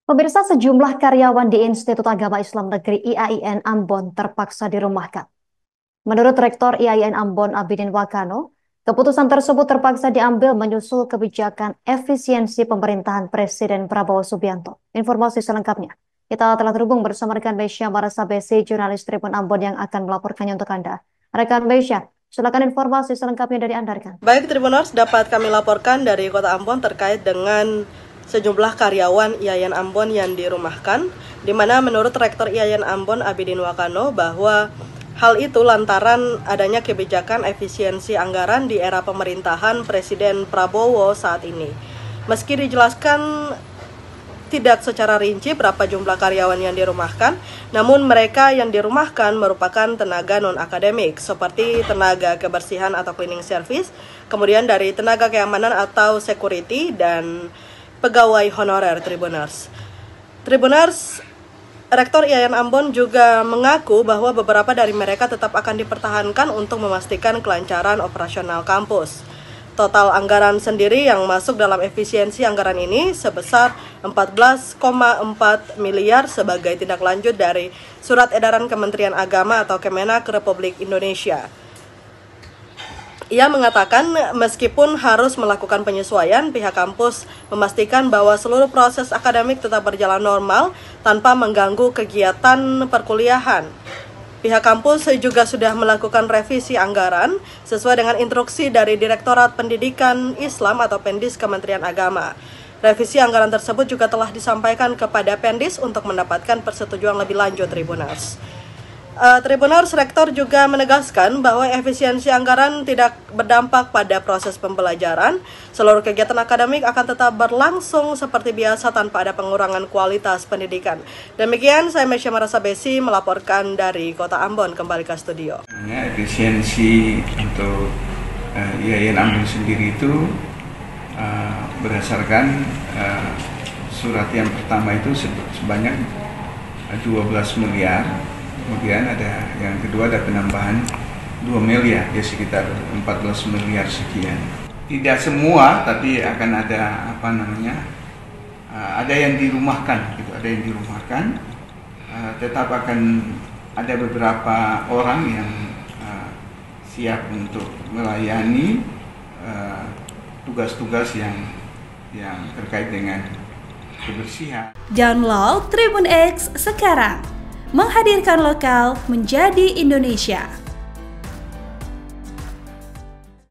Pemirsa, sejumlah karyawan di Institut Agama Islam Negeri IAIN Ambon terpaksa dirumahkan. Menurut Rektor IAIN Ambon Abidin Wakano, keputusan tersebut terpaksa diambil menyusul kebijakan efisiensi pemerintahan Presiden Prabowo Subianto. Informasi selengkapnya, kita telah terhubung bersama rekan Mesya Marasabesi, jurnalis Tribun Ambon yang akan melaporkannya untuk Anda. Rekan Mesya, silakan informasi selengkapnya dari Anda, rekan. Baik, Tribuners, dapat kami laporkan dari Kota Ambon terkait dengan sejumlah karyawan IAIN Ambon yang dirumahkan, di mana menurut Rektor IAIN Ambon Abidin Wakano bahwa hal itu lantaran adanya kebijakan efisiensi anggaran di era pemerintahan Presiden Prabowo saat ini. Meski dijelaskan tidak secara rinci berapa jumlah karyawan yang dirumahkan, namun mereka yang dirumahkan merupakan tenaga non-akademik seperti tenaga kebersihan atau cleaning service, kemudian dari tenaga keamanan atau security, dan pegawai honorer. Tribuners, Rektor IAIN Ambon juga mengaku bahwa beberapa dari mereka tetap akan dipertahankan untuk memastikan kelancaran operasional kampus. Total anggaran sendiri yang masuk dalam efisiensi anggaran ini sebesar 14,4 miliar sebagai tindak lanjut dari Surat Edaran Kementerian Agama atau Kemenak Republik Indonesia. Ia mengatakan meskipun harus melakukan penyesuaian, pihak kampus memastikan bahwa seluruh proses akademik tetap berjalan normal tanpa mengganggu kegiatan perkuliahan. Pihak kampus juga sudah melakukan revisi anggaran sesuai dengan instruksi dari Direktorat Pendidikan Islam atau Pendis Kementerian Agama. Revisi anggaran tersebut juga telah disampaikan kepada Pendis untuk mendapatkan persetujuan lebih lanjut, Tribuners. Tribuners, Rektor juga menegaskan bahwa efisiensi anggaran tidak berdampak pada proses pembelajaran. Seluruh kegiatan akademik akan tetap berlangsung seperti biasa tanpa ada pengurangan kualitas pendidikan. Demikian, saya Mesya Marasabesi melaporkan dari Kota Ambon, kembali ke studio. Efisiensi untuk IAIN Ambon sendiri itu berdasarkan surat yang pertama itu sebanyak 12 miliar. Kemudian ada yang kedua, ada penambahan 2 miliar, ya sekitar 14 miliar sekian. Tidak semua, tapi akan ada ada yang dirumahkan, gitu. Ada yang dirumahkan, tetap akan ada beberapa orang yang siap untuk melayani tugas-tugas yang terkait dengan kebersihan. Download Tribun X sekarang. Menghadirkan lokal menjadi Indonesia.